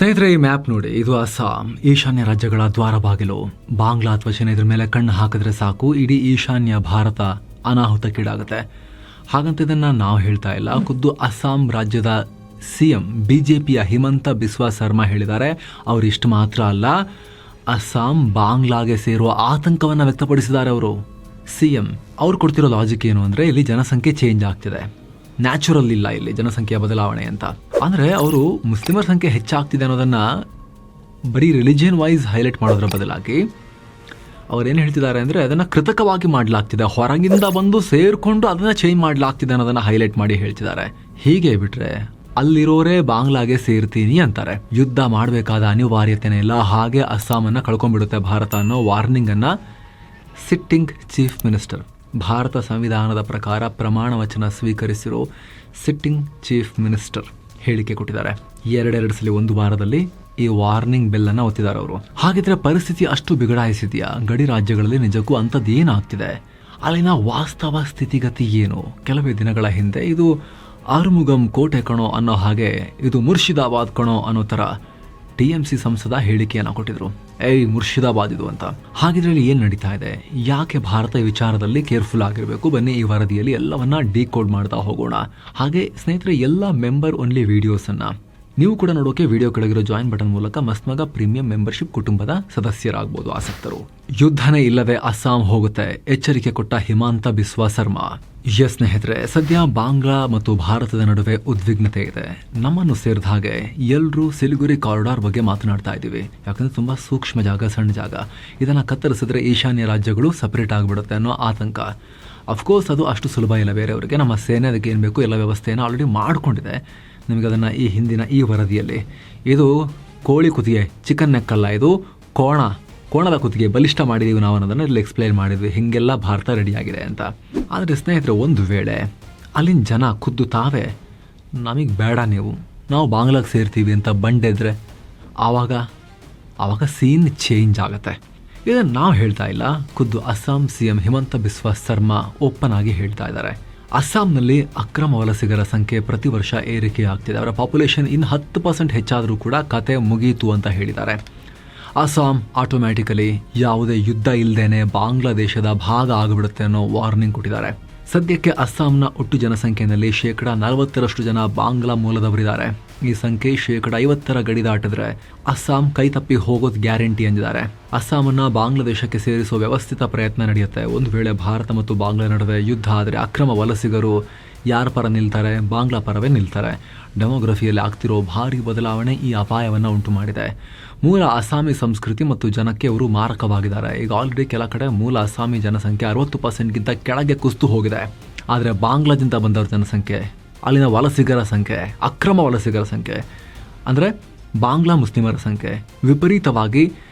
ಸ್ನೇಹಿತರೆ, ಈ ಮ್ಯಾಪ್ ನೋಡಿ. ಇದು ಅಸ್ಸಾಂ, ಈಶಾನ್ಯ ರಾಜ್ಯಗಳ ದ್ವಾರ ಬಾಗಿಲು. ಬಾಂಗ್ಲಾ ಅಥವಾ ಚೀನಾ ಇದ್ರ ಮೇಲೆ ಕಣ್ಣು ಹಾಕಿದ್ರೆ ಸಾಕು, ಇಡೀ ಈಶಾನ್ಯ ಭಾರತ ಅನಾಹುತಕ್ಕೀಡಾಗುತ್ತೆ. ಹಾಗಂತ ಇದನ್ನ ನಾವು ಹೇಳ್ತಾ ಇಲ್ಲ, ಖುದ್ದು ಅಸ್ಸಾಂ ರಾಜ್ಯದ ಸಿಎಂ ಬಿಜೆಪಿಯ ಹಿಮಂತ ಬಿಸ್ವಾ ಸರ್ಮಾ ಹೇಳಿದ್ದಾರೆ. ಅವರು ಇಷ್ಟು ಮಾತ್ರ ಅಲ್ಲ, ಅಸ್ಸಾಂ ಬಾಂಗ್ಲಾಗೆ ಸೇರುವ ಆತಂಕವನ್ನು ವ್ಯಕ್ತಪಡಿಸಿದ್ದಾರೆ ಅವರು. ಸಿಎಂ ಅವ್ರು ಕೊಡ್ತಿರೋ ಲಾಜಿಕ್ ಏನು ಅಂದರೆ, ಇಲ್ಲಿ ಜನಸಂಖ್ಯೆ ಚೇಂಜ್ ಆಗ್ತಿದೆ, ನ್ಯಾಚುರಲ್ ಇಲ್ಲ ಇಲ್ಲಿ ಜನಸಂಖ್ಯೆಯ ಬದಲಾವಣೆ ಅಂತ. ಅಂದರೆ ಅವರು ಮುಸ್ಲಿಮರ ಸಂಖ್ಯೆ ಹೆಚ್ಚಾಗ್ತಿದೆ ಅನ್ನೋದನ್ನು ಬರೀ ರಿಲಿಜಿಯನ್ ವೈಸ್ ಹೈಲೈಟ್ ಮಾಡೋದ್ರ ಬದಲಾಗಿ ಅವ್ರೇನು ಹೇಳ್ತಿದ್ದಾರೆ ಅಂದರೆ, ಅದನ್ನು ಕೃತಕವಾಗಿ ಮಾಡಲಾಗ್ತಿದೆ, ಹೊರಗಿಂದ ಬಂದು ಸೇರಿಕೊಂಡು ಅದನ್ನು ಚೇಂಜ್ ಮಾಡಲಾಗ್ತಿದೆ ಅನ್ನೋದನ್ನು ಹೈಲೈಟ್ ಮಾಡಿ ಹೇಳ್ತಿದ್ದಾರೆ. ಹೀಗೆ ಬಿಟ್ಟರೆ ಅಲ್ಲಿರೋರೇ ಬಾಂಗ್ಲಾಗೆ ಸೇರ್ತೀನಿ ಅಂತಾರೆ. ಯುದ್ಧ ಮಾಡಬೇಕಾದ ಅನಿವಾರ್ಯತೆನೇ ಇಲ್ಲ, ಹಾಗೆ ಅಸ್ಸಾಮನ್ನು ಕಳ್ಕೊಂಡ್ಬಿಡುತ್ತೆ ಭಾರತ ಅನ್ನೋ ವಾರ್ನಿಂಗನ್ನು ಸಿಟ್ಟಿಂಗ್ ಚೀಫ್ ಮಿನಿಸ್ಟರ್, ಭಾರತ ಸಂವಿಧಾನದ ಪ್ರಕಾರ ಪ್ರಮಾಣ ವಚನ ಸ್ವೀಕರಿಸಿರೋ ಸಿಟ್ಟಿಂಗ್ ಚೀಫ್ ಮಿನಿಸ್ಟರ್ ಹೇಳಿಕೆ ಕೊಟ್ಟಿದ್ದಾರೆ. ಎರಡೆರಡು ಸಲ ಒಂದು ವಾರದಲ್ಲಿ ಈ ವಾರ್ನಿಂಗ್ ಬೆಲ್ ಅನ್ನು ಒತ್ತಿದ್ದಾರೆ ಅವರು. ಹಾಗಿದ್ರೆ ಪರಿಸ್ಥಿತಿ ಅಷ್ಟು ಬಿಗಡಾಯಿಸಿದೆಯಾ? ಗಡಿ ರಾಜ್ಯಗಳಲ್ಲಿ ನಿಜಕ್ಕೂ ಅಂಥದ್ದೇನಾಗ್ತಿದೆ? ಅಲ್ಲಿನ ವಾಸ್ತವ ಸ್ಥಿತಿಗತಿ ಏನು? ಕೆಲವೇ ದಿನಗಳ ಹಿಂದೆ ಇದು ಆರುಮುಗಂ ಕೋಟೆ ಕಣೋ ಅನ್ನೋ ಹಾಗೆ, ಇದು ಮುರ್ಷಿದಾಬಾದ್ ಕಣೋ ಅನ್ನೋ ಥರ TMC ಸಂಸದ ಹೇಳಿಕೆಯನ್ನು ಕೊಟ್ಟಿದ್ರು. ಮುರ್ಷಿದಾಬಾದ್ ಇದು ಅಂತ. ಹಾಗಿದ್ರೆ ಇಲ್ಲಿ ಏನು ನಡೀತಾ ಇದೆ? ಯಾಕೆ ಭಾರತ ಈ ವಿಚಾರದಲ್ಲಿ ಕೇರ್ಫುಲ್ ಆಗಿರಬೇಕು? ಬನ್ನಿ ಈ ವರದಿಯಲ್ಲಿ ಎಲ್ಲವನ್ನ ಡಿಕೋಡ್ ಮಾಡ್ತಾ ಹೋಗೋಣ. ಹಾಗೆ ಸ್ನೇಹಿತರೆ, ಎಲ್ಲ ಮೆಂಬರ್ ಓನ್ಲಿ ವಿಡಿಯೋಸನ್ನು ನೀವು ಕೂಡ ನೋಡೋಕೆ ವಿಡಿಯೋ ಕೆಳಗಿರೋ ಜಾಯಿನ್ ಬಟನ್ ಮೂಲಕ ಮಸ್ತ್ಮಗ ಪ್ರೀಮಿಯಂ ಮೆಂಬರ್ಶಿಪ್ ಕುಟುಂಬದ ಸದಸ್ಯರಾಗಬಹುದು ಆಸಕ್ತರು. ಯುದ್ಧನೇ ಇಲ್ಲದೆ ಅಸ್ಸಾಂ ಹೋಗುತ್ತೆ, ಎಚ್ಚರಿಕೆ ಕೊಟ್ಟ ಹಿಮಂತ ಬಿಸ್ವಾ ಸರ್ಮಾ. ಸ್ನೇಹಿತರೆ, ಸದ್ಯ ಬಾಂಗ್ಲಾ ಮತ್ತು ಭಾರತದ ನಡುವೆ ಉದ್ವಿಗ್ನತೆ ಇದೆ. ನಮ್ಮನ್ನು ಸೇರಿದ ಹಾಗೆ ಎಲ್ಲರೂ ಸಿಲಿಗುರಿ ಕಾರಿಡಾರ್ ಬಗ್ಗೆ ಮಾತನಾಡ್ತಾ ಇದ್ದೀವಿ. ಯಾಕಂದ್ರೆ ತುಂಬಾ ಸೂಕ್ಷ್ಮ ಜಾಗ, ಸಣ್ಣ ಜಾಗ. ಇದನ್ನ ಕತ್ತರಿಸಿದ್ರೆ ಈಶಾನ್ಯ ರಾಜ್ಯಗಳು ಸಪರೇಟ್ ಆಗಿಬಿಡುತ್ತೆ ಅನ್ನೋ ಆತಂಕ. ಅಫ್ಕೋರ್ಸ್ ಅದು ಅಷ್ಟು ಸುಲಭ ಇಲ್ಲ ಬೇರೆಯವರಿಗೆ. ನಮ್ಮ ಸೇನೆ ಅದಕ್ಕೆ ಏನು ಬೇಕು ಎಲ್ಲ ವ್ಯವಸ್ಥೆಯನ್ನು ಆಲ್ರೆಡಿ ಮಾಡಿಕೊಂಡಿದೆ. ನಿಮಗೆ ಅದನ್ನು ಈ ಹಿಂದಿನ ಈ ವರದಿಯಲ್ಲಿ, ಇದು ಕೋಳಿ ಕುತ್ತಿಗೆ, ಚಿಕನ್ ನೆಕ್ಕಲ್ಲ, ಇದು ಕೋಣದ ಕುತ್ತಿಗೆ ಬಲಿಷ್ಠ ಮಾಡಿದೀವಿ ನಾವು ಅನ್ನೋದನ್ನು ಇಲ್ಲಿ ಎಕ್ಸ್ಪ್ಲೈನ್ ಮಾಡಿದ್ವಿ. ಹೀಗೆಲ್ಲ ಭಾರತ ರೆಡಿಯಾಗಿದೆ ಅಂತ. ಆದರೆ ಸ್ನೇಹಿತರೆ, ಒಂದು ವೇಳೆ ಅಲ್ಲಿನ ಜನ ಖುದ್ದು ತಾವೇ ನಮಗೆ ಬೇಡ, ನಾವು ಬಾಂಗ್ಲಾಗೆ ಸೇರ್ತೀವಿ ಅಂತ ಬಂಡೆದ್ರೆ ಆವಾಗ ಸೀನ್ ಚೇಂಜ್ ಆಗುತ್ತೆ. ಇದನ್ನು ನಾವು ಹೇಳ್ತಾ ಇಲ್ಲ, ಖುದ್ದು ಅಸ್ಸಾಂ CM ಹಿಮಂತ ಬಿಸ್ವಾ ಸರ್ಮಾ ಓಪನ್ ಆಗಿ ಹೇಳ್ತಾ ಇದ್ದಾರೆ. ಅಸ್ಸಾಂನಲ್ಲಿ ಅಕ್ರಮ ವಲಸಿಗರ ಸಂಖ್ಯೆ ಪ್ರತಿ ವರ್ಷ ಏರಿಕೆ ಆಗ್ತಿದೆ. ಅವರ ಪಾಪ್ಯುಲೇಷನ್ ಇನ್ನು 10% ಹೆಚ್ಚಾದರೂ ಕೂಡ ಕತೆ ಮುಗೀತು ಅಂತ ಹೇಳಿದ್ದಾರೆ. ಅಸ್ಸಾಂ ಆಟೋಮ್ಯಾಟಿಕಲಿ ಯಾವುದೇ ಯುದ್ಧ ಇಲ್ಲದೇನೆ ಬಾಂಗ್ಲಾದೇಶದ ಭಾಗ ಆಗಿಬಿಡುತ್ತೆ ಅನ್ನೋ ವಾರ್ನಿಂಗ್ ಕೊಟ್ಟಿದ್ದಾರೆ. ಸದ್ಯಕ್ಕೆ ಅಸ್ಸಾಂನ ಒಟ್ಟು ಜನಸಂಖ್ಯೆಯಲ್ಲಿ 40% ಜನ ಬಾಂಗ್ಲಾ ಮೂಲದವರಿದ್ದಾರೆ. ಈ ಸಂಖ್ಯೆ 50% ಗಡಿ ದಾಟಿದ್ರೆ ಅಸ್ಸಾಂ ಕೈತಪ್ಪಿ ಹೋಗೋದು ಗ್ಯಾರಂಟಿ ಎಂದಿದ್ದಾರೆ. ಅಸ್ಸಾಮನ್ನ ಬಾಂಗ್ಲಾದೇಶಕ್ಕೆ ಸೇರಿಸುವ ವ್ಯವಸ್ಥಿತ ಪ್ರಯತ್ನ ನಡೆಯುತ್ತೆ. ಒಂದು ವೇಳೆ ಭಾರತ ಮತ್ತು ಬಾಂಗ್ಲಾ ನಡುವೆ ಯುದ್ಧ ಆದರೆ ಅಕ್ರಮ ವಲಸಿಗರು ಯಾರ ಪರ ನಿಲ್ತಾರೆ? ಬಾಂಗ್ಲಾ ಪರವೇ ನಿಲ್ತಾರೆ. ಡೆಮೋಗ್ರಫಿಯಲ್ಲಿ ಆಗ್ತಿರೋ ಭಾರಿ ಬದಲಾವಣೆ ಈ ಅಪಾಯವನ್ನು ಉಂಟು ಮಾಡಿದೆ. ಮೂಲ ಅಸ್ಸಾಮಿ ಸಂಸ್ಕೃತಿ ಮತ್ತು ಜನಕ್ಕೆ ಅವರು ಮಾರಕವಾಗಿದ್ದಾರೆ. ಈಗ ಆಲ್ರೆಡಿ ಕೆಲ ಕಡೆ ಮೂಲ ಅಸ್ಸಾಮಿ ಜನಸಂಖ್ಯೆ 60%ಗಿಂತ ಕೆಳಗೆ ಕುಸಿದು ಹೋಗಿದೆ. ಆದರೆ ಬಾಂಗ್ಲಾದಿಂದ ಬಂದವರ ಜನಸಂಖ್ಯೆ, ಅಲ್ಲಿನ ವಲಸಿಗರ ಸಂಖ್ಯೆ, ಅಕ್ರಮ ವಲಸಿಗರ ಸಂಖ್ಯೆ ಅಂದರೆ ಬಾಂಗ್ಲಾ ಮುಸ್ಲಿಮರ ಸಂಖ್ಯೆ ವಿಪರೀತವಾಗಿ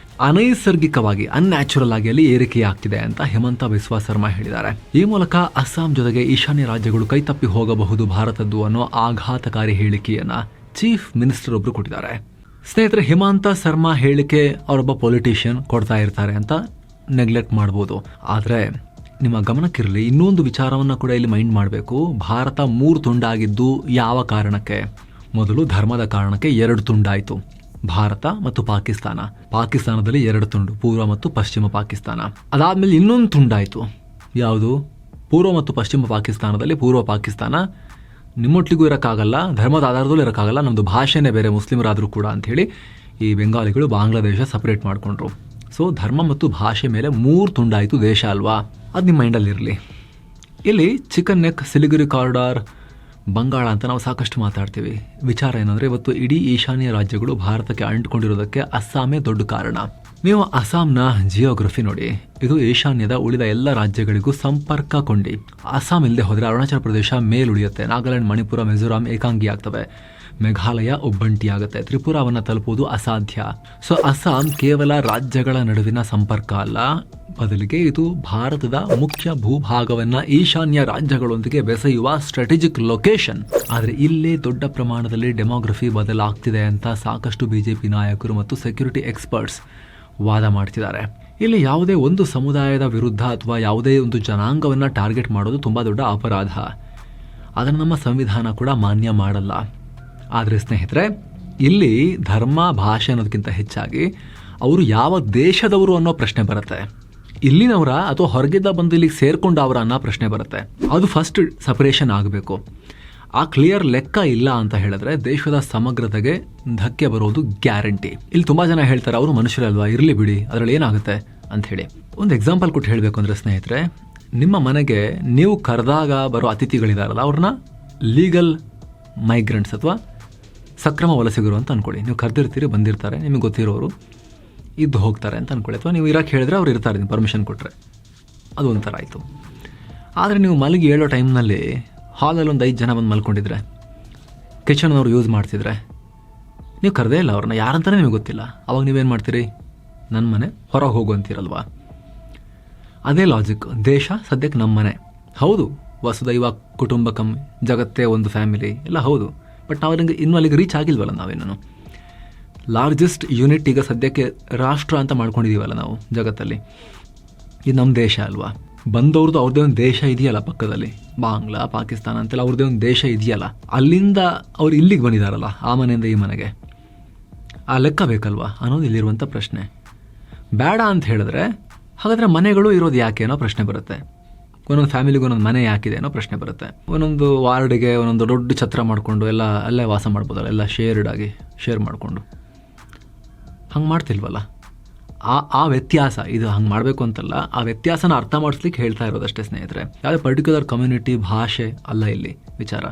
ಅನೈಸರ್ಗಿಕವಾಗಿ ಅನ್ಯಾಚುರಲ್ ಆಗಿ ಅಲ್ಲಿ ಏರಿಕೆಯಾಗ್ತಿದೆ ಅಂತ ಹಿಮಂತ ಬಿಸ್ವಾ ಸರ್ಮಾ ಹೇಳಿದ್ದಾರೆ. ಈ ಮೂಲಕ ಅಸ್ಸಾಂ ಜೊತೆಗೆ ಈಶಾನ್ಯ ರಾಜ್ಯಗಳು ಕೈತಪ್ಪಿ ಹೋಗಬಹುದು ಭಾರತದ್ದು ಅನ್ನೋ ಆಘಾತಕಾರಿ ಹೇಳಿಕೆಯನ್ನ ಚೀಫ್ ಮಿನಿಸ್ಟರ್ ಒಬ್ರು ಕೊಟ್ಟಿದ್ದಾರೆ. ಸ್ನೇಹಿತರೆ, ಹಿಮಂತ ಸರ್ಮಾ ಹೇಳಿಕೆ ಅವರೊಬ್ಬ ಪೊಲಿಟಿಷಿಯನ್ ಕೊಡ್ತಾ ಇರ್ತಾರೆ ಅಂತ ನೆಗ್ಲೆಕ್ಟ್ ಮಾಡ್ಬೋದು. ಆದರೆ ನಿಮ್ಮ ಗಮನಕ್ಕಿರಲಿ, ಇನ್ನೊಂದು ವಿಚಾರವನ್ನು ಕೂಡ ಇಲ್ಲಿ ಮೈಂಡ್ ಮಾಡಬೇಕು. ಭಾರತ 3 ತುಂಡಾಗಿದ್ದು ಯಾವ ಕಾರಣಕ್ಕೆ? ಮೊದಲು ಧರ್ಮದ ಕಾರಣಕ್ಕೆ 2 ತುಂಡಾಯಿತು, ಭಾರತ ಮತ್ತು ಪಾಕಿಸ್ತಾನ. ಪಾಕಿಸ್ತಾನದಲ್ಲಿ 2 ತುಂಡು, ಪೂರ್ವ ಮತ್ತು ಪಶ್ಚಿಮ ಪಾಕಿಸ್ತಾನ. ಅದಾದ್ಮೇಲೆ ಇನ್ನೊಂದು ತುಂಡಾಯಿತು. ಯಾವುದು? ಪೂರ್ವ ಮತ್ತು ಪಶ್ಚಿಮ ಪಾಕಿಸ್ತಾನದಲ್ಲಿ ಪೂರ್ವ ಪಾಕಿಸ್ತಾನ ನಿಮ್ಮೊಟ್ಟಿಗೂ ಇರೋಕ್ಕಾಗಲ್ಲ, ಧರ್ಮದ ಆಧಾರದಲ್ಲೂ ಇರೋಕ್ಕಾಗಲ್ಲ, ನಮ್ಮದು ಭಾಷೆನೇ ಬೇರೆ ಮುಸ್ಲಿಮರಾದರೂ ಕೂಡ ಅಂಥೇಳಿ ಈ ಬೆಂಗಾಲಿಗಳು ಬಾಂಗ್ಲಾದೇಶ ಸಪ್ರೇಟ್ ಮಾಡಿಕೊಂಡ್ರು. ಸೊ ಧರ್ಮ ಮತ್ತು ಭಾಷೆ ಮೇಲೆ 3 ತುಂಡಾಯಿತು ದೇಶ ಅಲ್ವಾ? ಅದು ನಿಮ್ಮ ಮೈಂಡಲ್ಲಿರಲಿ. ಇಲ್ಲಿ chicken neck, Siliguri corridor, Bengal ಅಂತ ನಾವು ಸಾಕಷ್ಟು ಮಾತಾಡ್ತೀವಿ. ವಿಚಾರ ಏನಂದರೆ, ಇವತ್ತು ಇಡೀ ಈಶಾನ್ಯ ರಾಜ್ಯಗಳು ಭಾರತಕ್ಕೆ ಅಂಟಿಕೊಂಡಿರೋದಕ್ಕೆ ಅಸ್ಸಾಮೇ ದೊಡ್ಡ ಕಾರಣ. ನೀವು ಅಸ್ಸಾಂನ ಜಿಯೋಗ್ರಫಿ ನೋಡಿ. ಇದು ಈಶಾನ್ಯದ ಉಳಿದ ಎಲ್ಲ ರಾಜ್ಯಗಳಿಗೂ ಸಂಪರ್ಕ ಕೊಂಡಿ. ಅಸ್ಸಾಂ ಇಲ್ಲದೆ ಹೋದರೆ ಅರುಣಾಚಲ ಪ್ರದೇಶ ಮೇಲುಳಿಯುತ್ತೆ, ನಾಗಾಲ್ಯಾಂಡ್, ಮಣಿಪುರ, ಮಿಜೋರಾಂ ಏಕಾಂಗಿ ಆಗ್ತವೆ, ಮೇಘಾಲಯ ಒಬ್ಬಂಟಿ ಆಗುತ್ತೆ, ತ್ರಿಪುರಾವನ್ನು ತಲುಪುವುದು ಅಸಾಧ್ಯ. ಸೊ ಅಸ್ಸಾಂ ಕೇವಲ ರಾಜ್ಯಗಳ ನಡುವಿನ ಸಂಪರ್ಕ ಅಲ್ಲ, ಬದಲಿಗೆ ಇದು ಭಾರತದ ಮುಖ್ಯ ಭೂಭಾಗವನ್ನ ಈಶಾನ್ಯ ರಾಜ್ಯಗಳೊಂದಿಗೆ ಬೆಸೆಯುವ ಸ್ಟ್ರಾಟಜಿಕ್ ಲೊಕೇಶನ್. ಆದರೆ ಇಲ್ಲೇ ದೊಡ್ಡ ಪ್ರಮಾಣದಲ್ಲಿ ಡೆಮೋಗ್ರಫಿ ಬದಲಾಗ್ತಿದೆ ಅಂತ ಸಾಕಷ್ಟು ಬಿಜೆಪಿ ನಾಯಕರು ಮತ್ತು ಸೆಕ್ಯೂರಿಟಿ ಎಕ್ಸ್ಪರ್ಟ್ಸ್ ವಾದ ಮಾಡ್ತಿದ್ದಾರೆ. ಇಲ್ಲಿ ಯಾವುದೇ ಒಂದು ಸಮುದಾಯದ ವಿರುದ್ಧ ಅಥವಾ ಯಾವುದೇ ಒಂದು ಜನಾಂಗವನ್ನು ಟಾರ್ಗೆಟ್ ಮಾಡೋದು ತುಂಬ ದೊಡ್ಡ ಅಪರಾಧ. ಅದನ್ನು ನಮ್ಮ ಸಂವಿಧಾನ ಕೂಡ ಮಾನ್ಯ ಮಾಡಲ್ಲ. ಆದರೆ ಸ್ನೇಹಿತರೆ, ಇಲ್ಲಿ ಧರ್ಮ ಭಾಷೆ ಅನ್ನೋದಕ್ಕಿಂತ ಹೆಚ್ಚಾಗಿ ಅವರು ಯಾವ ದೇಶದವರು ಅನ್ನೋ ಪ್ರಶ್ನೆ ಬರುತ್ತೆ. ಇಲ್ಲಿನವರ ಅಥವಾ ಹೊರಗಿದ್ದ ಬಂದು ಇಲ್ಲಿಗೆ ಸೇರ್ಕೊಂಡವರ ಅನ್ನೋ ಪ್ರಶ್ನೆ ಬರುತ್ತೆ. ಅದು ಫಸ್ಟ್ ಸಪರೇಷನ್ ಆಗಬೇಕು. ಆ ಕ್ಲಿಯರ್ ಲೆಕ್ಕ ಇಲ್ಲ ಅಂತ ಹೇಳಿದ್ರೆ ದೇಶದ ಸಮಗ್ರತೆಗೆ ಧಕ್ಕೆ ಬರೋದು ಗ್ಯಾರಂಟಿ. ಇಲ್ಲಿ ತುಂಬ ಜನ ಹೇಳ್ತಾರೆ ಅವರು ಮನುಷ್ಯರಲ್ವಾ, ಇರಲಿ ಬಿಡಿ, ಅದರಲ್ಲಿ ಏನಾಗುತ್ತೆ ಅಂತ ಹೇಳಿ. ಒಂದು ಎಕ್ಸಾಂಪಲ್ ಕೊಟ್ಟು ಹೇಳಬೇಕು ಅಂದರೆ ಸ್ನೇಹಿತರೆ, ನಿಮ್ಮ ಮನೆಗೆ ನೀವು ಕರೆದಾಗ ಬರೋ ಅತಿಥಿಗಳಿದಾರಲ್ಲ, ಅವ್ರನ್ನ ಲೀಗಲ್ ಮೈಗ್ರೆಂಟ್ಸ್ ಅಥವಾ ಸಕ್ರಮ ವಲಸಿಗರು ಅಂತ ಅಂದ್ಕೊಳ್ಳಿ. ನೀವು ಕರೆದಿರ್ತೀರಿ, ಬಂದಿರ್ತಾರೆ, ನಿಮಗೆ ಗೊತ್ತಿರೋರು ಇದ್ದು ಹೋಗ್ತಾರೆ ಅಂತ ಅಂದ್ಕೊಳ್ಳಿ. ಅಥವಾ ನೀವು ಇರೋಕ್ಕೆ ಹೇಳಿದ್ರೆ ಅವ್ರು ಇರ್ತಾರೆ, ನೀವು ಪರ್ಮಿಷನ್ ಕೊಟ್ಟರೆ, ಅದು ಒಂಥರ ಆಯಿತು. ಆದರೆ ನೀವು ಮಲಗಿ ಹೇಳೋ ಟೈಮ್ನಲ್ಲಿ ಹಾಲಲ್ಲಿ ಒಂದು 5 ಜನ ಬಂದು ಮಲ್ಕೊಂಡಿದ್ರೆ, ಕಿಚನ್ನವ್ರು ಯೂಸ್ ಮಾಡ್ತಿದ್ರೆ, ನೀವು ಕರೆದೇ ಇಲ್ಲ ಅವ್ರನ್ನ, ಯಾರಂತಲೇ ನಿಮಗೆ ಗೊತ್ತಿಲ್ಲ. ಅವಾಗ ನೀವೇನು ಮಾಡ್ತೀರಿ? ನನ್ನ ಮನೆ, ಹೊರಗೆ ಹೋಗು ಅಂತೀರಲ್ವಾ. ಅದೇ ಲಾಜಿಕ್. ದೇಶ ಸದ್ಯಕ್ಕೆ ನಮ್ಮ ಮನೆ ಹೌದು, ವಸುದೈವ ಕುಟುಂಬಕಂ, ಜಗತ್ತೇ ಒಂದು ಫ್ಯಾಮಿಲಿ ಎಲ್ಲ ಹೌದು. ಬಟ್ ನಾವು ಇನ್ನೂ ಅಲ್ಲಿಗೆ ರೀಚ್ ಆಗಿಲ್ವಲ್ಲ ನಾವೇನು. ಲಾರ್ಜೆಸ್ಟ್ ಯೂನಿಟ್ ಈಗ ಸದ್ಯಕ್ಕೆ ರಾಷ್ಟ್ರ ಅಂತ ಮಾಡ್ಕೊಂಡಿದ್ದೀವಲ್ಲ ನಾವು ಜಗತ್ತಲ್ಲಿ. ಇದು ನಮ್ಮ ದೇಶ ಅಲ್ವಾ. ಬಂದವ್ರದ್ದು ಅವ್ರದ್ದೇ ಒಂದು ದೇಶ ಇದೆಯಲ್ಲ ಪಕ್ಕದಲ್ಲಿ, ಬಾಂಗ್ಲಾ, ಪಾಕಿಸ್ತಾನ ಅಂತೆಲ್ಲ ಅವ್ರದ್ದೇ ಒಂದು ದೇಶ ಇದೆಯಲ್ಲ. ಅಲ್ಲಿಂದ ಅವ್ರು ಇಲ್ಲಿಗೆ ಬಂದಿದ್ದಾರಲ್ಲ, ಆ ಮನೆಯಿಂದ ಈ ಮನೆಗೆ, ಆ ಲೆಕ್ಕ ಬೇಕಲ್ವಾ ಅನ್ನೋದು ಇಲ್ಲಿರುವಂಥ ಪ್ರಶ್ನೆ. ಬೇಡ ಅಂತ ಹೇಳಿದ್ರೆ ಹಾಗಾದರೆ ಮನೆಗಳು ಇರೋದು ಯಾಕೆ ಅನ್ನೋ ಪ್ರಶ್ನೆ ಬರುತ್ತೆ. ಒಂದೊಂದು ಫ್ಯಾಮಿಲಿಗೆ ಒಂದೊಂದು ಮನೆ ಯಾಕಿದೆ ಅನ್ನೋ ಪ್ರಶ್ನೆ ಬರುತ್ತೆ. ಒಂದೊಂದು ವಾರ್ಡ್ಗೆ ಒಂದೊಂದು ದೊಡ್ಡ ಛತ್ರ ಮಾಡಿಕೊಂಡು ಎಲ್ಲ ಅಲ್ಲೇ ವಾಸ ಮಾಡ್ಬೋದಲ್ಲ, ಎಲ್ಲ ಶೇರ್ ಮಾಡಿಕೊಂಡು. ಹಂಗೆ ಮಾಡ್ತಿಲ್ವಲ್ಲ. ಆ ವ್ಯತ್ಯಾಸ, ಇದು ಹಂಗೆ ಮಾಡಬೇಕು ಅಂತಲ್ಲ, ಆ ವ್ಯತ್ಯಾಸನ ಅರ್ಥ ಮಾಡಿಸ್ಲಿಕ್ಕೆ ಹೇಳ್ತಾ ಇರೋದಷ್ಟೇ ಸ್ನೇಹಿತರೆ. ಯಾವುದೇ ಪರ್ಟಿಕ್ಯುಲರ್ ಕಮ್ಯುನಿಟಿ, ಭಾಷೆ ಅಲ್ಲ ಇಲ್ಲಿ ವಿಚಾರ.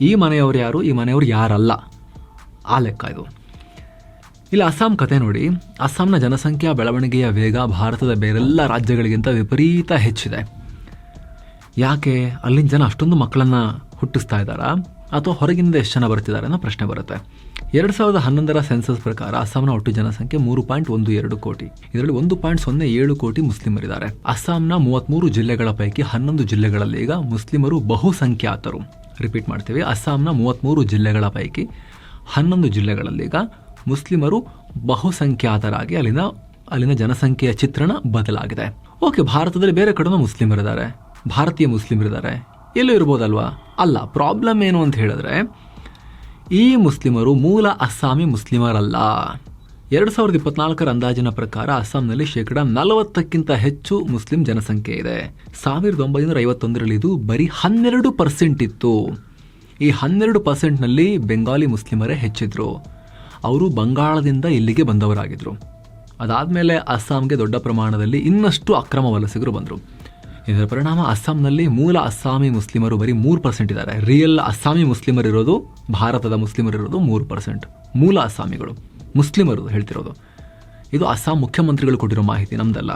ಈ ಮನೆಯವರು ಯಾರು, ಈ ಮನೆಯವರು ಯಾರಲ್ಲ, ಆ ಲೆಕ್ಕ ಇದು. ಇಲ್ಲಿ ಅಸ್ಸಾಂ ಕತೆ ನೋಡಿ. ಅಸ್ಸಾಂನ ಜನಸಂಖ್ಯಾ ಬೆಳವಣಿಗೆಯ ವೇಗ ಭಾರತದ ಬೇರೆಲ್ಲ ರಾಜ್ಯಗಳಿಗಿಂತ ವಿಪರೀತ ಹೆಚ್ಚಿದೆ. ಯಾಕೆ? ಅಲ್ಲಿನ ಜನ ಅಷ್ಟೊಂದು ಮಕ್ಕಳನ್ನು ಹುಟ್ಟಿಸ್ತಾ ಇದ್ದಾರಾ, ಅಥವಾ ಹೊರಗಿಂದ ಎಷ್ಟು ಜನ ಬರ್ತಿದ್ದಾರೆ ಅನ್ನೋ ಪ್ರಶ್ನೆ ಬರುತ್ತೆ. 2011 ಸೆನ್ಸಸ್ ಪ್ರಕಾರ ಅಸ್ಸಾಂನ ಒಟ್ಟು ಜನಸಂಖ್ಯೆ 3.12 ಕೋಟಿ. ಇದರಲ್ಲಿ 1.07 ಕೋಟಿ ಮುಸ್ಲಿಮರಿದ್ದಾರೆ. ಅಸ್ಸಾಂನ 33 ಜಿಲ್ಲೆಗಳ ಪೈಕಿ 11 ಜಿಲ್ಲೆಗಳಲ್ಲಿ ಈಗ ಮುಸ್ಲಿಮರು ಬಹುಸಂಖ್ಯಾತರು. ರಿಪೀಟ್ ಮಾಡ್ತೀವಿ, ಅಸ್ಸಾಂನ 33 ಜಿಲ್ಲೆಗಳ ಪೈಕಿ 11 ಜಿಲ್ಲೆಗಳಲ್ಲಿ ಈಗ ಮುಸ್ಲಿಮರು ಬಹುಸಂಖ್ಯಾತರಾಗಿ ಅಲ್ಲಿನ ಜನಸಂಖ್ಯೆಯ ಚಿತ್ರಣ ಬದಲಾಗಿದೆ. ಓಕೆ, ಭಾರತದಲ್ಲಿ ಬೇರೆ ಕಡೆನೂ ಮುಸ್ಲಿಮರಿದ್ದಾರೆ, ಭಾರತೀಯ ಮುಸ್ಲಿಮರಿದ್ದಾರೆ, ಎಲ್ಲೂ ಇರ್ಬೋದಲ್ವಾ? ಅಲ್ಲ. ಪ್ರಾಬ್ಲಮ್ ಏನು ಅಂತ ಹೇಳಿದ್ರೆ, ಈ ಮುಸ್ಲಿಮರು ಮೂಲ ಅಸ್ಸಾಮಿ ಮುಸ್ಲಿಮರಲ್ಲ. 2024 ಅಂದಾಜಿನ ಪ್ರಕಾರ ಅಸ್ಸಾಂನಲ್ಲಿ 40% ಹೆಚ್ಚು ಮುಸ್ಲಿಂ ಜನಸಂಖ್ಯೆ ಇದೆ. 1951ರಲ್ಲಿ ಇದು ಬರೀ 12% ಇತ್ತು. ಈ 12%ನಲ್ಲಿ ಬೆಂಗಾಲಿ ಮುಸ್ಲಿಮರೇ ಹೆಚ್ಚಿದ್ರು. ಅವರು ಬಂಗಾಳದಿಂದ ಇಲ್ಲಿಗೆ ಬಂದವರಾಗಿದ್ರು. ಅದಾದಮೇಲೆ ಅಸ್ಸಾಂಗೆ ದೊಡ್ಡ ಪ್ರಮಾಣದಲ್ಲಿ ಇನ್ನಷ್ಟು ಅಕ್ರಮ ವಲಸಿಗರು ಬಂದರು. ಇದರ ಪರಿಣಾಮ ಅಸ್ಸಾಂನಲ್ಲಿ ಮೂಲ ಅಸ್ಸಾಮಿ ಮುಸ್ಲಿಮರು ಬರೀ 3% ಇದ್ದಾರೆ. ರಿಯಲ್ ಅಸ್ಸಾಮಿ ಮುಸ್ಲಿಮರಿರೋದು, ಭಾರತದ ಮುಸ್ಲಿಮರಿರೋದು 3%. ಮೂಲ ಅಸ್ಸಾಮಿಗಳು ಮುಸ್ಲಿಮರು ಹೇಳ್ತಿರೋದು. ಇದು ಅಸ್ಸಾಂ ಮುಖ್ಯಮಂತ್ರಿಗಳು ಕೊಟ್ಟಿರೋ ಮಾಹಿತಿ, ನಮ್ದಲ್ಲ.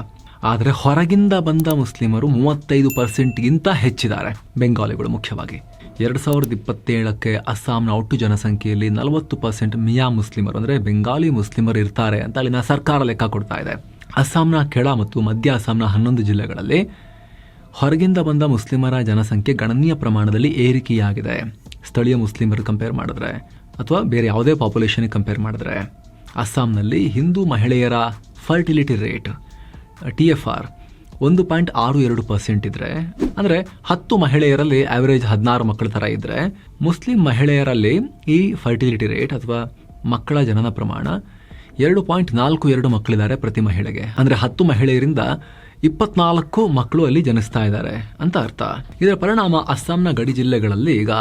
ಆದರೆ ಹೊರಗಿಂದ ಬಂದ ಮುಸ್ಲಿಮರು 35%ಗಿಂತ ಹೆಚ್ಚಿದ್ದಾರೆ, ಬೆಂಗಾಲಿಗಳು ಮುಖ್ಯವಾಗಿ. 2027ಕ್ಕೆ ಅಸ್ಸಾಂನ ಒಟ್ಟು ಜನಸಂಖ್ಯೆಯಲ್ಲಿ 40% ಮಿಯಾ ಮುಸ್ಲಿಮರು ಅಂದರೆ ಬೆಂಗಾಲಿ ಮುಸ್ಲಿಮರು ಇರ್ತಾರೆ ಅಂತ ಅಲ್ಲಿನ ಸರ್ಕಾರ ಲೆಕ್ಕ ಕೊಡ್ತಾ ಇದೆ. ಅಸ್ಸಾಂನ ಕೆಳ ಮತ್ತು ಮಧ್ಯ ಅಸ್ಸಾಂನ 11 ಜಿಲ್ಲೆಗಳಲ್ಲಿ ಹೊರಗಿಂದ ಬಂದ ಮುಸ್ಲಿಮರ ಜನಸಂಖ್ಯೆ ಗಣನೀಯ ಪ್ರಮಾಣದಲ್ಲಿ ಏರಿಕೆಯಾಗಿದೆ. ಸ್ಥಳೀಯ ಮುಸ್ಲಿಮರು ಕಂಪೇರ್ ಮಾಡಿದ್ರೆ ಅಥವಾ ಬೇರೆ ಯಾವುದೇ ಪಾಪ್ಯುಲೇಷನ್ಗೆ ಕಂಪೇರ್ ಮಾಡಿದ್ರೆ ಅಸ್ಸಾಂನಲ್ಲಿ ಹಿಂದೂ ಮಹಿಳೆಯರ ಫರ್ಟಿಲಿಟಿ ರೇಟ್ TFR 1.62% ಇದ್ರೆ, ಅಂದರೆ 10 ಮಹಿಳೆಯರಲ್ಲಿ ಆವರೇಜ್ 16 ಮಕ್ಕಳ ಥರ ಇದ್ದರೆ, ಮುಸ್ಲಿಂ ಮಹಿಳೆಯರಲ್ಲಿ ಈ ಫರ್ಟಿಲಿಟಿ ರೇಟ್ ಅಥವಾ ಮಕ್ಕಳ ಜನನ ಪ್ರಮಾಣ 2.42 ಮಕ್ಕಳಿದ್ದಾರೆ ಪ್ರತಿ ಮಹಿಳೆಗೆ. ಅಂದರೆ 10 ಮಹಿಳೆಯರಿಂದ 24 ಮಕ್ಕಳು ಅಲ್ಲಿ ಜನಿಸ್ತಾ ಇದ್ದಾರೆ ಅಂತ ಅರ್ಥ. ಇದರ ಪರಿಣಾಮ ಅಸ್ಸಾಂನ ಗಡಿ ಜಿಲ್ಲೆಗಳಲ್ಲಿ ಈಗ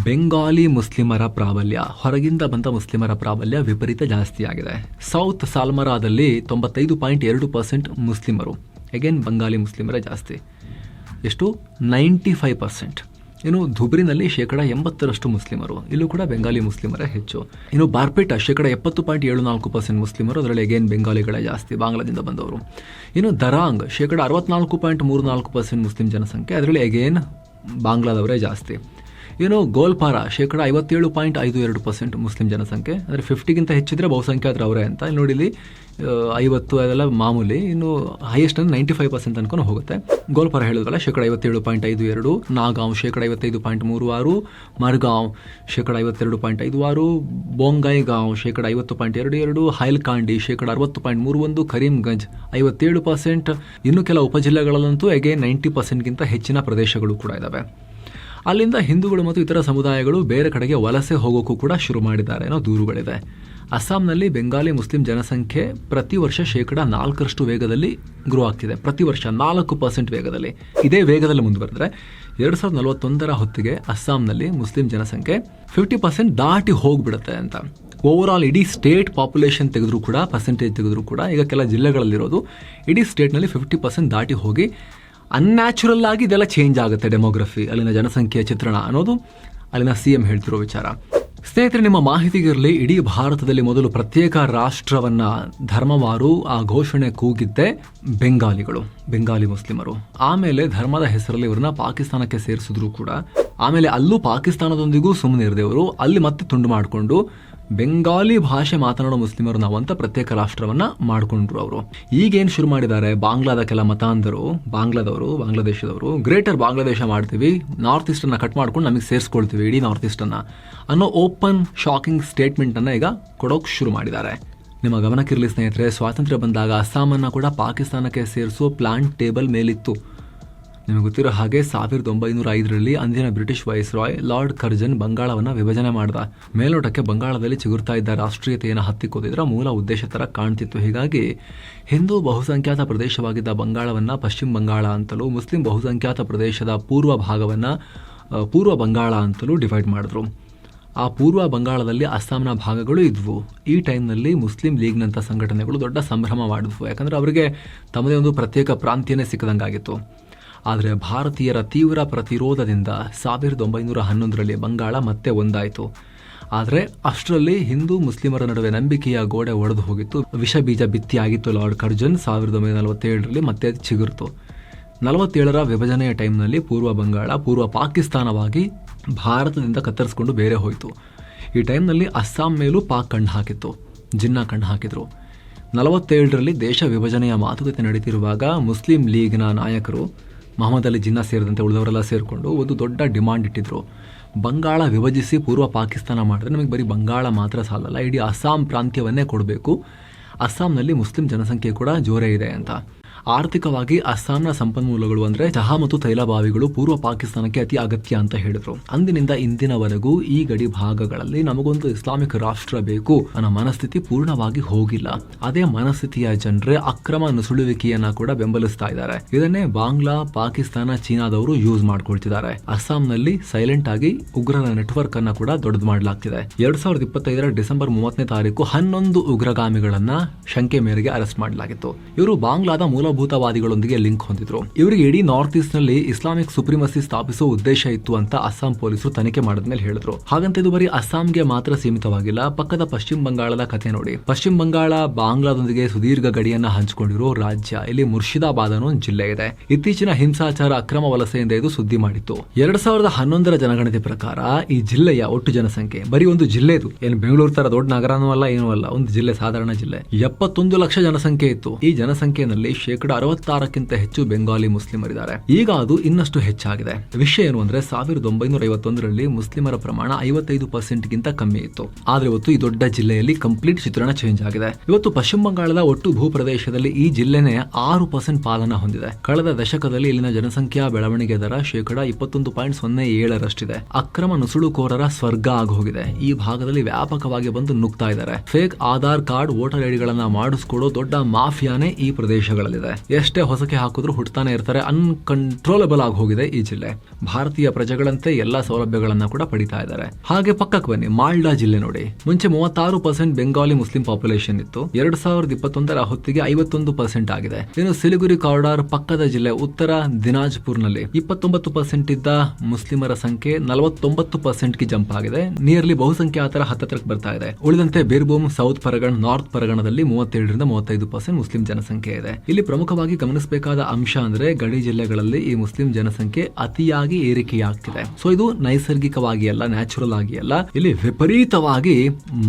ಬೆಂಗಾಲಿ ಮುಸ್ಲಿಮರ ಪ್ರಾಬಲ್ಯ, ಹೊರಗಿಂದ ಬಂದ ಮುಸ್ಲಿಮರ ಪ್ರಾಬಲ್ಯ ವಿಪರೀತ ಜಾಸ್ತಿ ಆಗಿದೆ. ಸೌತ್ ಸಾಲ್ಮರಾದಲ್ಲಿ 95.2% ಮುಸ್ಲಿಮರು, ಅಗೇನ್ ಬಂಗಾಲಿ ಮುಸ್ಲಿಮರೇ ಜಾಸ್ತಿ. ಎಷ್ಟು? 95%. ಇನ್ನು ಧುಬ್ರಿನಲ್ಲಿ 80% ಮುಸ್ಲಿಮರು, ಇಲ್ಲೂ ಕೂಡ ಬೆಂಗಾಲಿ ಮುಸ್ಲಿಮರೇ ಹೆಚ್ಚು. ಇನ್ನು ಬಾರ್ಪೇಟ 70.74% ಮುಸ್ಲಿಮರು, ಅದರಲ್ಲಿ ಅಗೇನ್ ಬೆಂಗಾಲಿಗಳೇ ಜಾಸ್ತಿ, ಬಾಂಗ್ಲಾದಿಂದ ಬಂದವರು. ಇನ್ನು ದರಾಂಗ್ 64.34% ಮುಸ್ಲಿಂ ಜನಸಂಖ್ಯೆ, ಅದರಲ್ಲಿ ಅಗೇನ್ ಬಾಂಗ್ಲಾದವರೇ ಜಾಸ್ತಿ. ಇನ್ನು ಗೋಲ್ಪಾರ 57.52% ಮುಸ್ಲಿಂ ಜನಸಂಖ್ಯೆ, ಅಂದರೆ 50ಗಿಂತ ಹೆಚ್ಚಿದ್ರೆ ಬಹುಸಂಖ್ಯಾತರು ಅವರೇ ಅಂತ. ಇಲ್ಲಿ ನೋಡಿ, ಇಲ್ಲಿ 50 ಅದೆಲ್ಲ ಮಾಮೂಲಿ. ಇನ್ನು ಹೈಯೆಸ್ಟ್ ಅಂದರೆ 95% ಅನ್ಕೊಂಡು ಹೋಗುತ್ತೆ. ಗೋಲ್ಪಾರ ಹೇಳಿದ್ರಲ್ಲ 57.52, ನಾಗಾಂವ್ 55.36, ಮರ್ಗಾಂವ್ 52.56, ಬೊಂಗೈಗಾಂವ್ 50.22, ಹೈಲ್ಕಾಂಡಿ 60.31, ಕರೀಂಗಂಜ್ 57%. ಇನ್ನು ಕೆಲ ಉಪಜಿಲ್ಲೆಗಳಲ್ಲಂತೂ ಅಗೇನ್ 90%ಗಿಂತ ಹೆಚ್ಚಿನ ಪ್ರದೇಶಗಳು ಕೂಡ ಇದ್ದಾವೆ. ಅಲ್ಲಿಂದ ಹಿಂದೂಗಳು ಮತ್ತು ಇತರ ಸಮುದಾಯಗಳು ಬೇರೆ ಕಡೆಗೆ ವಲಸೆ ಹೋಗೋಕ್ಕೂ ಕೂಡ ಶುರು ಮಾಡಿದ್ದಾರೆ ಅನ್ನೋ ದೂರುಗಳಿದೆ. ಅಸ್ಸಾಂನಲ್ಲಿ ಬೆಂಗಾಲಿ ಮುಸ್ಲಿಂ ಜನಸಂಖ್ಯೆ ಪ್ರತಿ ವರ್ಷ 4% ವೇಗದಲ್ಲಿ ಗ್ರೋ ಆಗ್ತಿದೆ. ಪ್ರತಿ ವರ್ಷ 4% ವೇಗದಲ್ಲಿ. ಇದೇ ವೇಗದಲ್ಲಿ ಮುಂದುವರೆದ್ರೆ 2041 ಹೊತ್ತಿಗೆ ಅಸ್ಸಾಂನಲ್ಲಿ ಮುಸ್ಲಿಂ ಜನಸಂಖ್ಯೆ 50% ದಾಟಿ ಹೋಗ್ಬಿಡುತ್ತೆ ಅಂತ. ಓವರ್ ಆಲ್ ಇಡೀ ಸ್ಟೇಟ್ ಪಾಪ್ಯುಲೇಷನ್ ತೆಗೆದ್ರೂ ಕೂಡ, ಪರ್ಸೆಂಟೇಜ್ ತೆಗೆದ್ರೂ ಕೂಡ, ಈಗ ಕೆಲ ಜಿಲ್ಲೆಗಳಲ್ಲಿರೋದು ಇಡೀ ಸ್ಟೇಟ್ನಲ್ಲಿ 50% ದಾಟಿ ಹೋಗಿ ಅನ್ಯಾಚುರಲ್ ಆಗಿ ಇದೆಲ್ಲ ಚೇಂಜ್ ಆಗುತ್ತೆ. ಡೆಮೋಗ್ರಫಿ, ಅಲ್ಲಿನ ಜನಸಂಖ್ಯೆಯ ಚಿತ್ರಣ ಅನ್ನೋದು ಅಲ್ಲಿನ CM ಹೇಳ್ತಿರೋ ವಿಚಾರ. ಸ್ನೇಹಿತರೆ, ನಿಮ್ಮ ಮಾಹಿತಿಗಿರಲಿ, ಇಡೀ ಭಾರತದಲ್ಲಿ ಮೊದಲು ಪ್ರತ್ಯೇಕ ರಾಷ್ಟ್ರವನ್ನ ಧರ್ಮವಾರು ಆ ಘೋಷಣೆ ಕೂಗಿದ್ದೆ ಬೆಂಗಾಲಿ ಮುಸ್ಲಿಮರು. ಆಮೇಲೆ ಧರ್ಮದ ಹೆಸರಲ್ಲಿ ಇವ್ರನ್ನ ಪಾಕಿಸ್ತಾನಕ್ಕೆ ಸೇರಿಸಿದ್ರು ಕೂಡ. ಆಮೇಲೆ ಅಲ್ಲೂ ಪಾಕಿಸ್ತಾನದೊಂದಿಗೂ ಸುಮ್ಮನೆ ಇರದೇವರು ಅಲ್ಲಿ ಮತ್ತೆ ತುಂಡು ಮಾಡಿಕೊಂಡು ಬೆಂಗಾಲಿ ಭಾಷೆ ಮಾತನಾಡೋ ಮುಸ್ಲಿಮರು ನಾವು ಅಂತ ಪ್ರತ್ಯೇಕ ರಾಷ್ಟ್ರವನ್ನ ಮಾಡ್ಕೊಂಡ್ರು ಅವರು. ಈಗೇನು ಶುರು ಮಾಡಿದ್ದಾರೆ, ಬಾಂಗ್ಲಾದ ಕೆಲ ಮತಾಂಧರು, ಬಾಂಗ್ಲಾದೇಶದವರು ಗ್ರೇಟರ್ ಬಾಂಗ್ಲಾದೇಶ ಮಾಡ್ತೀವಿ, ನಾರ್ತ್ ಈಸ್ಟ್ ಅನ್ನ ಕಟ್ ಮಾಡ್ಕೊಂಡು ನಮಗೆ ಸೇರಿಸ್ಕೊಳ್ತೀವಿ ಇಡೀ ನಾರ್ತ್ ಈಸ್ಟ್ ಅನ್ನ ಅನ್ನೋ ಓಪನ್ ಶಾಕಿಂಗ್ ಸ್ಟೇಟ್ಮೆಂಟ್ ಅನ್ನ ಈಗ ಕೊಡೋಕೆ ಶುರು ಮಾಡಿದ್ದಾರೆ. ನಿಮ್ಮ ಗಮನಕ್ಕಿರಲಿ ಸ್ನೇಹಿತರೆ, ಸ್ವಾತಂತ್ರ್ಯ ಬಂದಾಗ ಅಸ್ಸಾಮನ್ನ ಕೂಡ ಪಾಕಿಸ್ತಾನಕ್ಕೆ ಸೇರಿಸುವ ಪ್ಲಾನ್ ಟೇಬಲ್ ಮೇಲಿತ್ತು. ನಿಮಗೆ ಗೊತ್ತಿರೋ ಹಾಗೆ 1905ರಲ್ಲಿ ಅಂದಿನ ಬ್ರಿಟಿಷ್ ವೈಸ್ರಾಯ್ ಲಾರ್ಡ್ ಕರ್ಜನ್ ಬಂಗಾಳವನ್ನು ವಿಭಜನೆ ಮಾಡಿದ. ಮೇಲ್ನೋಟಕ್ಕೆ ಬಂಗಾಳದಲ್ಲಿ ಚಿಗುರ್ತಾ ಇದ್ದ ರಾಷ್ಟ್ರೀಯತೆಯನ್ನು ಹತ್ತಿಕ್ಕೋದಿದ್ರ ಮೂಲ ಉದ್ದೇಶ ತರ ಕಾಣ್ತಿತ್ತು. ಹೀಗಾಗಿ ಹಿಂದೂ ಬಹುಸಂಖ್ಯಾತ ಪ್ರದೇಶವಾಗಿದ್ದ ಬಂಗಾಳವನ್ನು ಪಶ್ಚಿಮ ಬಂಗಾಳ ಅಂತಲೂ, ಮುಸ್ಲಿಂ ಬಹುಸಂಖ್ಯಾತ ಪ್ರದೇಶದ ಪೂರ್ವ ಭಾಗವನ್ನು ಪೂರ್ವ ಬಂಗಾಳ ಅಂತಲೂ ಡಿವೈಡ್ ಮಾಡಿದ್ರು. ಆ ಪೂರ್ವ ಬಂಗಾಳದಲ್ಲಿ ಅಸ್ಸಾಂನ ಭಾಗಗಳು ಇದ್ವು. ಈ ಟೈಮ್ನಲ್ಲಿ ಮುಸ್ಲಿಂ ಲೀಗ್ನಂಥ ಸಂಘಟನೆಗಳು ದೊಡ್ಡ ಸಂಭ್ರಮ ಮಾಡಿದ್ವು. ಯಾಕಂದರೆ ಅವರಿಗೆ ತಮ್ಮದೇ ಒಂದು ಪ್ರತ್ಯೇಕ ಪ್ರಾಂತ್ಯನೇ ಸಿಕ್ಕದಂಗಾಗಿತ್ತು. ಆದರೆ ಭಾರತೀಯರ ತೀವ್ರ ಪ್ರತಿರೋಧದಿಂದ 1911ರಲ್ಲಿ ಬಂಗಾಳ ಮತ್ತೆ ಒಂದಾಯಿತು. ಆದರೆ ಅಷ್ಟರಲ್ಲಿ ಹಿಂದೂ ಮುಸ್ಲಿಮರ ನಡುವೆ ನಂಬಿಕೆಯ ಗೋಡೆ ಒಡೆದು ಹೋಗಿತ್ತು. ವಿಷ ಬೀಜ ಬಿತ್ತಿಯಾಗಿತ್ತು. ಲಾರ್ಡ್ ಕರ್ಜನ್ 1947ರಲ್ಲಿ ಮತ್ತೆ ಚಿಗುರ್ತು. 47ರ ವಿಭಜನೆಯ ಟೈಮ್ನಲ್ಲಿ ಪೂರ್ವ ಬಂಗಾಳ ಪೂರ್ವ ಪಾಕಿಸ್ತಾನವಾಗಿ ಭಾರತದಿಂದ ಕತ್ತರಿಸಿಕೊಂಡು ಬೇರೆ ಹೋಯಿತು. ಈ ಟೈಮ್ನಲ್ಲಿ ಅಸ್ಸಾಂ ಮೇಲೂ ಪಾಕ್ ಕಣ್ಣು ಹಾಕಿತ್ತು, ಜಿನ್ನಾ ಕಣ್ಣು ಹಾಕಿದ್ರು. 47ರಲ್ಲಿ ದೇಶ ವಿಭಜನೆಯ ಮಾತುಕತೆ ನಡೀತಿರುವಾಗ ಮುಸ್ಲಿಂ ಲೀಗ್ನ ನಾಯಕರು ಮೊಹಮ್ಮದ್ ಅಲಿ ಜಿನ್ನಾ ಸೇರಿದಂತೆ ಉಳಿದವರೆಲ್ಲ ಸೇರಿಕೊಂಡು ಒಂದು ದೊಡ್ಡ ಡಿಮಾಂಡ್ ಇಟ್ಟಿದ್ರು. ಬಂಗಾಳ ವಿಭಜಿಸಿ ಪೂರ್ವ ಪಾಕಿಸ್ತಾನ ಮಾಡಿದ್ರೆ ನಮಗೆ ಬರೀ ಬಂಗಾಳ ಮಾತ್ರ ಸಾಲಲ್ಲ, ಇಡೀ ಅಸ್ಸಾಂ ಪ್ರಾಂತ್ಯವನ್ನೇ ಕೊಡಬೇಕು. ಅಸ್ಸಾಂನಲ್ಲಿ ಮುಸ್ಲಿಂ ಜನಸಂಖ್ಯೆ ಕೂಡ ಜೋರೇ ಇದೆ ಅಂತ. ಆರ್ಥಿಕವಾಗಿ ಅಸ್ಸಾಂನ ಸಂಪನ್ಮೂಲಗಳು ಅಂದರೆ ಚಹಾ ಮತ್ತು ತೈಲ ಬಾವಿಗಳು ಪೂರ್ವ ಪಾಕಿಸ್ತಾನಕ್ಕೆ ಅತಿ ಅಗತ್ಯ ಅಂತ ಹೇಳಿದ್ರು. ಅಂದಿನಿಂದ ಇಂದಿನವರೆಗೂ ಈ ಗಡಿ ಭಾಗಗಳಲ್ಲಿ ನಮಗೊಂದು ಇಸ್ಲಾಮಿಕ್ ರಾಷ್ಟ್ರ ಬೇಕು ಅನ್ನೋ ಮನಸ್ಥಿತಿ ಪೂರ್ಣವಾಗಿ ಹೋಗಿಲ್ಲ. ಅದೇ ಮನಸ್ಥಿತಿಯ ಜನರೇ ಅಕ್ರಮ ನುಸುಳುವಿಕೆಯನ್ನ ಕೂಡ ಬೆಂಬಲಿಸ್ತಾ ಇದ್ದಾರೆ. ಇದನ್ನೇ ಬಾಂಗ್ಲಾ, ಪಾಕಿಸ್ತಾನ, ಚೀನಾದವರು ಯೂಸ್ ಮಾಡ್ಕೊಳ್ತಿದ್ದಾರೆ. ಅಸ್ಸಾಂನಲ್ಲಿ ಸೈಲೆಂಟ್ ಆಗಿ ಉಗ್ರರ ನೆಟ್ವರ್ಕ್ ಅನ್ನ ಕೂಡ ದೊಡ್ಡದು ಮಾಡಲಾಗ್ತಿದೆ. 2025ರ ಡಿಸೆಂಬರ್ 30ನೇ ತಾರೀಕು 11 ಉಗ್ರಗಾಮಿಗಳನ್ನ ಶಂಕೆ ಮೇರೆಗೆ ಅರೆಸ್ಟ್ ಮಾಡಲಾಗಿತ್ತು. ಇವರು ಬಾಂಗ್ಲಾದ ಮೂಲಭೂತವಾದಿಗಳೊಂದಿಗೆ ಲಿಂಕ್ ಹೊಂದಿದ್ರು. ಇವರಿಗೆ ಇಡೀ ನಾರ್ತ್ ಈಸ್ಟ್ ನಲ್ಲಿ ಇಸ್ಲಾಮಿಕ್ ಸುಪ್ರಿಮಸಿ ಸ್ಥಾಪಿಸುವ ಉದ್ದೇಶ ಇತ್ತು ಅಂತ ಅಸ್ಸಾಂ ಪೊಲೀಸರು ತನಿಖೆ ಮಾಡಿದ್ಮೇಲೆ ಹೇಳಿದ್ರು. ಹಾಗಂತ ಇದು ಬರೀ ಅಸ್ಸಾಂಗೆ ಮಾತ್ರ ಸೀಮಿತವಾಗಿಲ್ಲ. ಪಕ್ಕದ ಪಶ್ಚಿಮ ಬಂಗಾಳದ ಕಥೆ ನೋಡಿ. ಪಶ್ಚಿಮ ಬಂಗಾಳ ಬಾಂಗ್ಲಾದೊಂದಿಗೆ ಸುದೀರ್ಘ ಗಡಿಯನ್ನ ಹಂಚಿಕೊಂಡಿರೋ ರಾಜ್ಯ. ಇಲ್ಲಿ ಮುರ್ಷಿದಾಬಾದ್ ಅನ್ನೋ ಒಂದು ಜಿಲ್ಲೆ ಇದೆ. ಇತ್ತೀಚಿನ ಹಿಂಸಾಚಾರ, ಅಕ್ರಮ ವಲಸೆಯಿಂದ ಇದು ಸುದ್ದಿ ಮಾಡಿತ್ತು. 2011ರ ಜನಗಣತಿ ಪ್ರಕಾರ ಈ ಜಿಲ್ಲೆಯ ಒಟ್ಟು ಜನಸಂಖ್ಯೆ, ಬರೀ ಒಂದು ಜಿಲ್ಲೆ ಇದು, ಏನು ಬೆಂಗಳೂರು ತರ ದೊಡ್ಡ ನಗರನೂ ಅಲ್ಲ, ಏನೂ ಅಲ್ಲ, ಒಂದು ಜಿಲ್ಲೆ, ಸಾಧಾರಣ ಜಿಲ್ಲೆ, 71 ಲಕ್ಷ ಜನಸಂಖ್ಯೆ ಇತ್ತು. ಈ ಜನಸಂಖ್ಯೆಯಲ್ಲಿ 66% ಹೆಚ್ಚು ಬೆಂಗಾಲಿ ಮುಸ್ಲಿಮರಿದ್ದಾರೆ. ಈಗ ಅದು ಇನ್ನಷ್ಟು ಹೆಚ್ಚಾಗಿದೆ. ವಿಷಯ ಏನು ಅಂದ್ರೆ 1951ರಲ್ಲಿ ಮುಸ್ಲಿಮರ ಪ್ರಮಾಣ 55%ಗಿಂತ ಕಮ್ಮಿ ಇತ್ತು. ಆದ್ರೆ ಇವತ್ತು ಈ ದೊಡ್ಡ ಜಿಲ್ಲೆಯಲ್ಲಿ ಕಂಪ್ಲೀಟ್ ಚಿತ್ರಣ ಚೇಂಜ್ ಆಗಿದೆ. ಇವತ್ತು ಪಶ್ಚಿಮ ಬಂಗಾಳದ ಒಟ್ಟು ಭೂಪ್ರದೇಶದಲ್ಲಿ ಈ ಜಿಲ್ಲೆನೇ 6% ಪಾಲನ ಹೊಂದಿದೆ. ಕಳೆದ ದಶಕದಲ್ಲಿ ಇಲ್ಲಿನ ಜನಸಂಖ್ಯಾ ಬೆಳವಣಿಗೆ ದರ 21.07ರಷ್ಟಿದೆ. ಅಕ್ರಮ ನುಸುಳುಕೋರರ ಸ್ವರ್ಗ ಆಗೋಗಿದೆ. ಈ ಭಾಗದಲ್ಲಿ ವ್ಯಾಪಕವಾಗಿ ಬಂದು ನುಗ್ತಾ ಇದ್ದಾರೆ. ಫೇಕ್ ಆಧಾರ್ ಕಾರ್ಡ್, ವೋಟರ್ ಐಡಿಗಳನ್ನ ಮಾಡಿಸ್ಕೊಡೋ ದೊಡ್ಡ ಮಾಫಿಯಾನೇ ಈ ಪ್ರದೇಶಗಳಲ್ಲಿದೆ. ಎಷ್ಟೇ ಹೊಸಕೆ ಹಾಕಿದ್ರು ಹುಟ್ಟತಾನೆ ಇರ್ತಾರೆ. ಅನ್ಕಂಟ್ರೋಲಬಲ್ ಆಗಿ ಹೋಗಿದೆ ಈ ಜಿಲ್ಲೆ. ಭಾರತೀಯ ಪ್ರಜೆಗಳಂತೆ ಎಲ್ಲಾ ಸೌಲಭ್ಯಗಳನ್ನ ಕೂಡ ಪಡಿತಾ ಇದ್ದಾರೆ. ಹಾಗೆ ಪಕ್ಕಕ್ಕೆ ಬನ್ನಿ, ಮಾಲ್ಡಾ ಜಿಲ್ಲೆ ನೋಡಿ. ಮುಂಚೆ 36% ಬೆಂಗಾಲಿ ಮುಸ್ಲಿಂ ಪಾಪ್ಯುಲೇಷನ್ ಇತ್ತು. 2021ರ ಹೊತ್ತಿಗೆ 51% ಆಗಿದೆ. ಇನ್ನು ಸಿಲಿಗುರಿ ಕಾರಿಡಾರ್ ಪಕ್ಕದ ಜಿಲ್ಲೆ ಉತ್ತರ ದಿನಾಜ್ಪುರ್ನಲ್ಲಿ 29% ಇದ್ದ ಮುಸ್ಲಿಮರ ಸಂಖ್ಯೆ 49%ಗೆ ಜಂಪ್ ಆಗಿದೆ. ನಿಯರ್ಲಿ ಬಹುಸಂಖ್ಯಾತರ ಹತ್ತತ್ರಕ್ಕೆ ಬರ್ತಾ ಇದೆ. ಉಳಿದಂತೆ ಬೀರ್ಭೂಮ್, ಸೌತ್ ಪರಗಣ, ನಾರ್ತ್ ಪರಗಣದಲ್ಲಿ 37ರಿಂದ 35% ಮುಸ್ಲಿಂ ಜನಸಂಖ್ಯೆ ಇದೆ. ಇಲ್ಲಿ ಪ್ರಮುಖವಾಗಿ ಗಮನಿಸಬೇಕಾದ ಅಂಶ ಅಂದ್ರೆ ಗಡಿ ಜಿಲ್ಲೆಗಳಲ್ಲಿ ಈ ಮುಸ್ಲಿಂ ಜನಸಂಖ್ಯೆ ಅತಿಯಾಗಿ ಏರಿಕೆಯಾಗ್ತಿದೆ. ಸೊ ಇದು ನೈಸರ್ಗಿಕವಾಗಿ ಅಲ್ಲ, ನ್ಯಾಚುರಲ್ ಆಗಿ ಅಲ್ಲ, ಇಲ್ಲಿ ವಿಪರೀತವಾಗಿ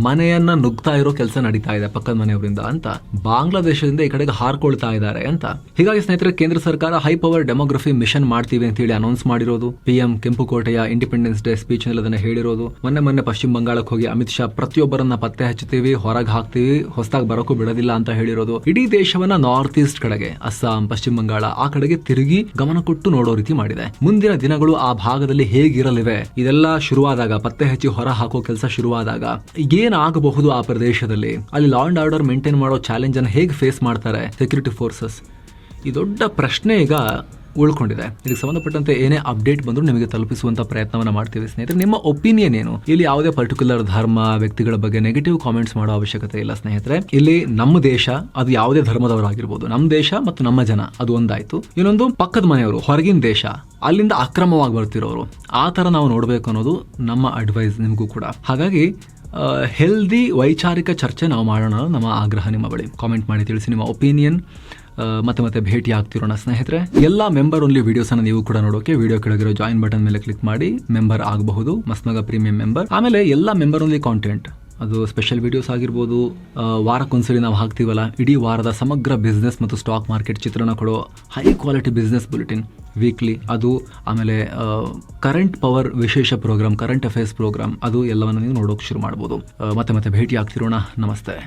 ಮನೆಯನ್ನ ನುಗ್ತಾ ಇರೋ ಕೆಲಸ ನಡೀತಾ ಇದೆ ಪಕ್ಕದ ಮನೆಯವರಿಂದ ಅಂತ. ಬಾಂಗ್ಲಾದೇಶದಿಂದ ಈ ಕಡೆಗೆ ಹಾರ್ಕೊಳ್ತಾ ಇದ್ದಾರೆ ಅಂತ. ಹೀಗಾಗಿ ಸ್ನೇಹಿತರೆ, ಕೇಂದ್ರ ಸರ್ಕಾರ ಹೈ ಪವರ್ ಡೆಮೋಗ್ರಫಿ ಮಿಷನ್ ಮಾಡ್ತೀವಿ ಅಂತ ಹೇಳಿ ಅನೌನ್ಸ್ ಮಾಡಿರೋದು. PM ಕೆಂಪುಕೋಟೆಯ ಇಂಡಿಪೆಂಡೆನ್ಸ್ ಡೇ ಸ್ಪೀಚ್ ನಲ್ಲಿ ಅದನ್ನ ಹೇಳಿರೋದು. ಮೊನ್ನೆ ಪಶ್ಚಿಮ ಬಂಗಾಳಕ್ಕೆ ಹೋಗಿ ಅಮಿತ್ ಶಾ ಪ್ರತಿಯೊಬ್ಬರನ್ನ ಪತ್ತೆ ಹಚ್ಚುತ್ತೀವಿ, ಹೊರಗೆ ಹಾಕ್ತೀವಿ, ಹೊಸದಾಗಿ ಬರೋಕ್ಕೂ ಬಿಡೋದಿಲ್ಲ ಅಂತ ಹೇಳಿರೋದು. ಇಡೀ ದೇಶವನ್ನ ನಾರ್ತ್ ಈಸ್ಟ್ ಕಡೆಗೆ ಕಡೆಗೆ ಅಸ್ಸಾಂ, ಪಶ್ಚಿಮ ಬಂಗಾಳ ಆ ಕಡೆಗೆ ತಿರುಗಿ ಗಮನ ಕೊಟ್ಟು ನೋಡೋ ರೀತಿ ಮಾಡಿದೆ. ಮುಂದಿನ ದಿನಗಳು ಆ ಭಾಗದಲ್ಲಿ ಹೇಗಿರಲಿವೆ, ಇದೆಲ್ಲ ಶುರುವಾದಾಗ, ಪತ್ತೆ ಹಚ್ಚಿ ಹೊರ ಹಾಕೋ ಕೆಲಸ ಶುರುವಾದಾಗ ಏನಾಗಬಹುದು ಆ ಪ್ರದೇಶದಲ್ಲಿ, ಅಲ್ಲಿ ಲಾ ಅಂಡ್ ಆರ್ಡರ್ ಮೇಂಟೈನ್ ಮಾಡೋ ಚಾಲೆಂಜ್ ಅನ್ನು ಹೇಗೆ ಫೇಸ್ ಮಾಡ್ತಾರೆ ಸೆಕ್ಯೂರಿಟಿ ಫೋರ್ಸಸ್, ಈ ದೊಡ್ಡ ಪ್ರಶ್ನೆ ಈಗ ಉಳ್ಕೊಂಡಿದೆ. ಇದಕ್ಕೆ ಸಂಬಂಧಪಟ್ಟಂತೆ ಏನೇ ಅಪ್ಡೇಟ್ ಬಂದರೂ ನಿಮಗೆ ತಲುಪಿಸುವಂತ ಪ್ರಯತ್ನವನ್ನ ಮಾಡ್ತೀವಿ ಸ್ನೇಹಿತರೆ. ನಿಮ್ಮ ಒಪಿನಿಯನ್ ಏನು? ಇಲ್ಲಿ ಯಾವುದೇ ಪರ್ಟಿಕ್ಯುಲರ್ ಧರ್ಮ, ವ್ಯಕ್ತಿಗಳ ಬಗ್ಗೆ ನೆಗೆಟಿವ್ ಕಾಮೆಂಟ್ಸ್ ಮಾಡೋ ಅವಶ್ಯಕತೆ ಇಲ್ಲ ಸ್ನೇಹಿತರೆ. ಇಲ್ಲಿ ನಮ್ಮ ದೇಶ, ಅದು ಯಾವುದೇ ಧರ್ಮದವರಾಗಿರ್ಬೋದು, ನಮ್ಮ ದೇಶ ಮತ್ತು ನಮ್ಮ ಜನ ಅದು ಒಂದಾಯ್ತು. ಇನ್ನೊಂದು ಪಕ್ಕದ ಮನೆಯವರು, ಹೊರಗಿನ ದೇಶ, ಅಲ್ಲಿಂದ ಅಕ್ರಮವಾಗಿ ಬರ್ತಿರೋರು, ಆ ತರ ನಾವು ನೋಡ್ಬೇಕು ಅನ್ನೋದು ನಮ್ಮ ಅಡ್ವೈಸ್ ನಿಮಗೂ ಕೂಡ. ಹಾಗಾಗಿ ಹೆಲ್ದಿ ವೈಚಾರಿಕ ಚರ್ಚೆ ನಾವು ಮಾಡೋಣ, ನಮ್ಮ ಆಗ್ರಹ ನಿಮ್ಮ ಬಳಿ. ಕಾಮೆಂಟ್ ಮಾಡಿ ತಿಳಿಸಿ ನಿಮ್ಮ ಒಪಿನಿಯನ್. ಮತ್ತೆ ಭೇಟಿ ಆಗ್ತಿರೋಣ ಸ್ನೇಹಿತರೆ. ಎಲ್ಲ ಮೆಂಬರ್ ಓನ್ಲಿ ವಿಡಿಯೋಸ್ ಅನ್ನು ನೀವು ಕೂಡ ನೋಡೋಕೆ ವಿಡಿಯೋ ಕೆಳಗಿರೋ ಜಾಯಿನ್ ಬಟನ್ ಮೇಲೆ ಕ್ಲಿಕ್ ಮಾಡಿ ಮೆಂಬರ್ ಆಗಬಹುದು, ಮಸ್ಮಗ ಪ್ರೀಮಿಯಂ ಮೆಂಬರ್. ಆಮೇಲೆ ಎಲ್ಲ ಮೆಂಬರ್ ಓನ್ಲಿ ಕಾಂಟೆಂಟ್, ಅದು ಸ್ಪೆಷಲ್ ವಿಡಿಯೋಸ್ ಆಗಿರ್ಬೋದು, ವಾರಕ್ಕೊಂದ್ಸರಿ ನಾವು ಹಾಕ್ತೀವಲ್ಲ ಇಡೀ ವಾರದ ಸಮಗ್ರ ಬಿಸ್ನೆಸ್ ಮತ್ತು ಸ್ಟಾಕ್ ಮಾರ್ಕೆಟ್ ಚಿತ್ರಣ ಕೊಡೋ high quality business bulletin weekly, ಅದು ಆಮೇಲೆ ಕರೆಂಟ್ ಪವರ್ ವಿಶೇಷ ಪ್ರೋಗ್ರಾಮ್, ಕರೆಂಟ್ ಅಫೇರ್ಸ್ ಪ್ರೋಗ್ರಾಮ್, ಅದು ಎಲ್ಲವನ್ನು ನೀವು ನೋಡೋಕೆ ಶುರು ಮಾಡ್ಬೋದು. ಮತ್ತೆ ಭೇಟಿ ಆಗ್ತಿರೋಣ. ನಮಸ್ತೆ.